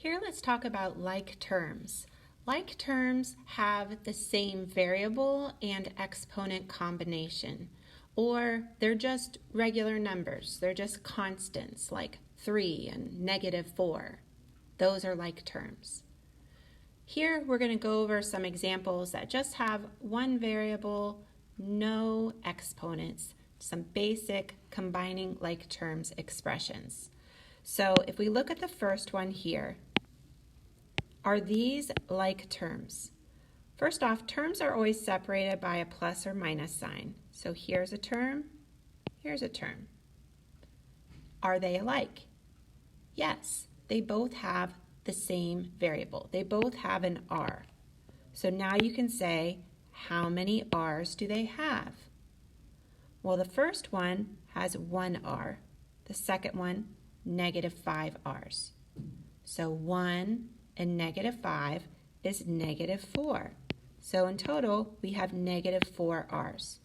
Here let's talk about like terms. Like terms have the same variable and exponent combination, or they're just regular numbers. They're just constants like 3 and -4. Those are like terms. Here we're going to go over some examples that just have one variable, no exponents, some basic combining like terms expressions. So if we look at the first one here, are these like terms? First off, terms are always separated by a plus or minus sign. So here's a term, here's a term. Are they alike? Yes, they both have the same variable. They both have an r. So now you can say, how many r's do they have? Well, the first one has 1 r. The second one, -5 r's. So 1 and -5 is -4. So in total, we have -4 r's.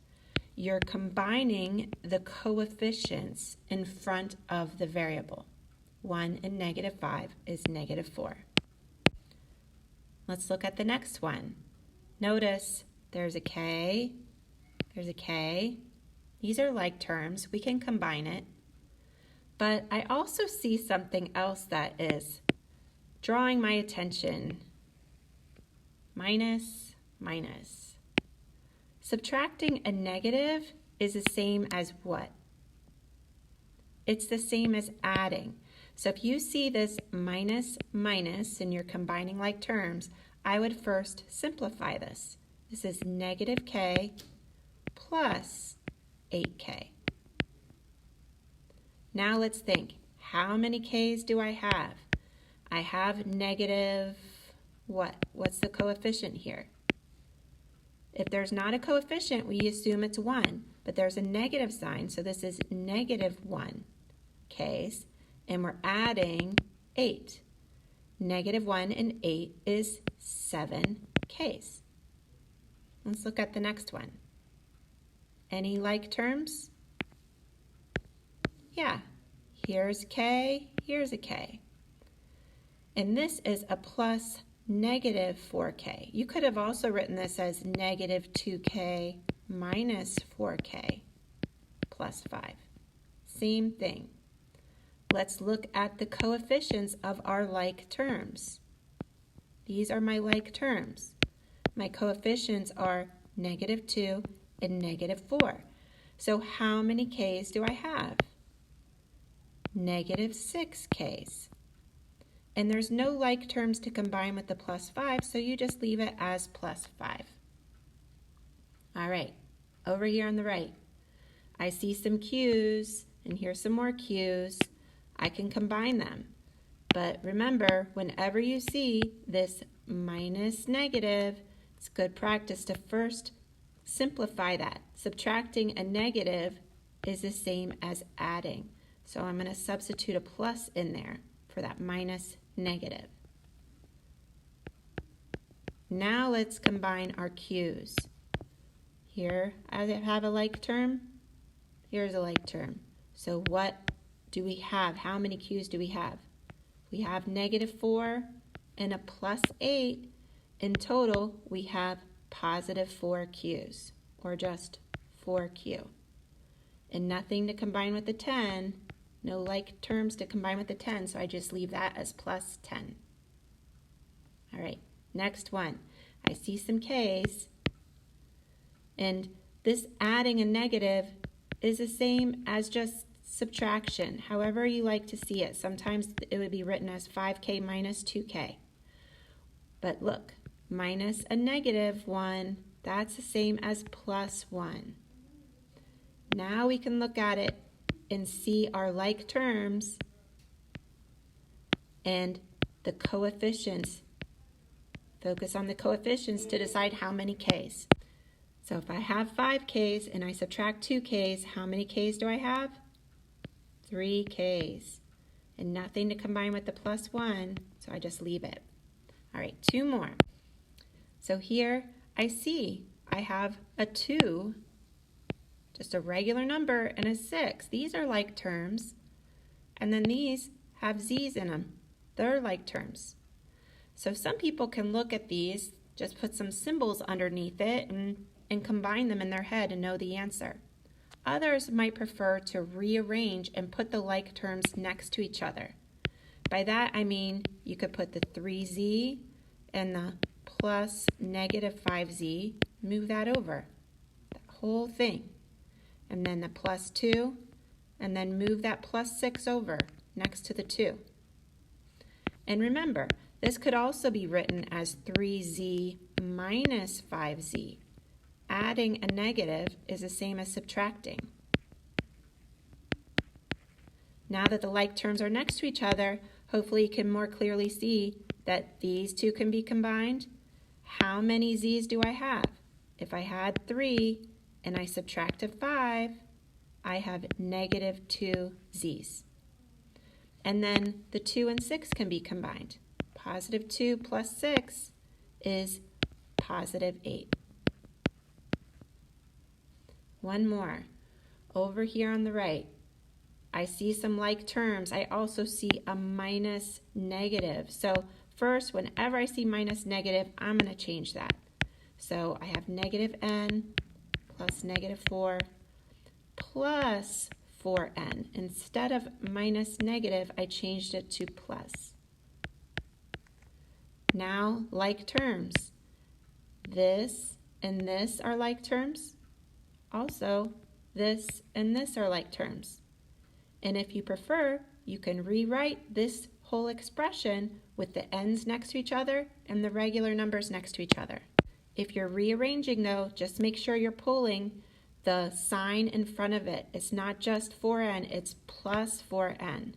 You're combining the coefficients in front of the variable. 1 and -5 is -4. Let's look at the next one. Notice there's a k, there's a k. These are like terms. We can combine it. But I also see something else that is drawing my attention. Minus, minus. Subtracting a negative is the same as what? It's the same as adding. So if you see this minus, minus, and you're combining like terms, I would first simplify this. This is -k plus 8k. Now let's think, how many k's do I have? I have negative what? What's the coefficient here? If there's not a coefficient, we assume it's 1, but there's a negative sign, so this is -1 k's, and we're adding 8. -1 and 8 is 7 k's. Let's look at the next one. Any like terms? Yeah, here's k, here's a k. And this is a plus -4k. You could have also written this as -2k minus 4k plus 5. Same thing. Let's look at the coefficients of our like terms. These are my like terms. My coefficients are -2 and -4. So how many k's do I have? -6 k's. And there's no like terms to combine with the plus 5, so you just leave it as plus 5. All right, over here on the right, I see some q's, and here's some more q's. I can combine them. But remember, whenever you see this minus negative, it's good practice to first simplify that. Subtracting a negative is the same as adding. So I'm going to substitute a plus in there for that minus negative. Now let's combine our q's. Here I have a like term. Here's a like term. So what do we have? How many q's do we have? We have -4 and a plus 8. In total, we have +4 q's, or just 4q. And nothing to combine with the 10. No like terms to combine with the 10, so I just leave that as plus 10. All right, next one. I see some k's, and this adding a negative is the same as just subtraction, however you like to see it. Sometimes it would be written as 5k minus 2k. But look, minus a -1, that's the same as plus 1. Now we can look at it and see our like terms and the coefficients. Focus on the coefficients to decide how many k's. So if I have 5 k's and I subtract 2 k's, how many k's do I have? 3 k's. And nothing to combine with the plus 1, so I just leave it. All right, 2 more. So here I see I have a 2, just a regular number, and a 6. These are like terms. And then these have z's in them. They're like terms. So some people can look at these, just put some symbols underneath it and combine them in their head and know the answer. Others might prefer to rearrange and put the like terms next to each other. By that I mean you could put the 3z and the plus negative 5z, move that over, that whole thing. And then the plus 2, and then move that plus 6 over next to the 2. And remember, this could also be written as 3z minus 5z. Adding a negative is the same as subtracting. Now that the like terms are next to each other, hopefully you can more clearly see that these two can be combined. How many z's do I have? If I had 3 and I subtracted 5, I have negative 2 z's. And then the 2 and 6 can be combined. Positive 2 plus 6 is positive 8. One more. Over here on the right, I see some like terms. I also see a minus negative. So first, whenever I see minus negative, I'm going to change that. So I have negative n plus negative 4 plus 4n. Instead of minus negative, I changed it to plus. Now, like terms. This and this are like terms. Also, this and this are like terms. And if you prefer, you can rewrite this whole expression with the n's next to each other and the regular numbers next to each other. If you're rearranging though, just make sure you're pulling the sign in front of it. It's not just 4n, it's plus 4n.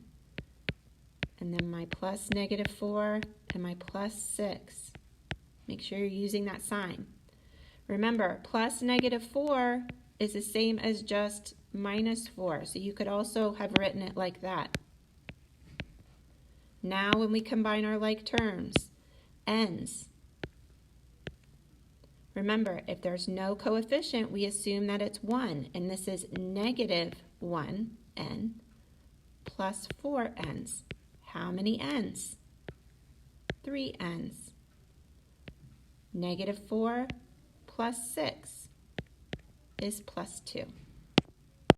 And then my plus negative 4 and my plus 6. Make sure you're using that sign. Remember, plus negative 4 is the same as just minus 4, so you could also have written it like that. Now when we combine our like terms, n's. Remember, if there's no coefficient, we assume that it's 1, and this is negative 1n plus 4n's. How many n's? 3 n's. Negative 4 plus 6 is plus 2.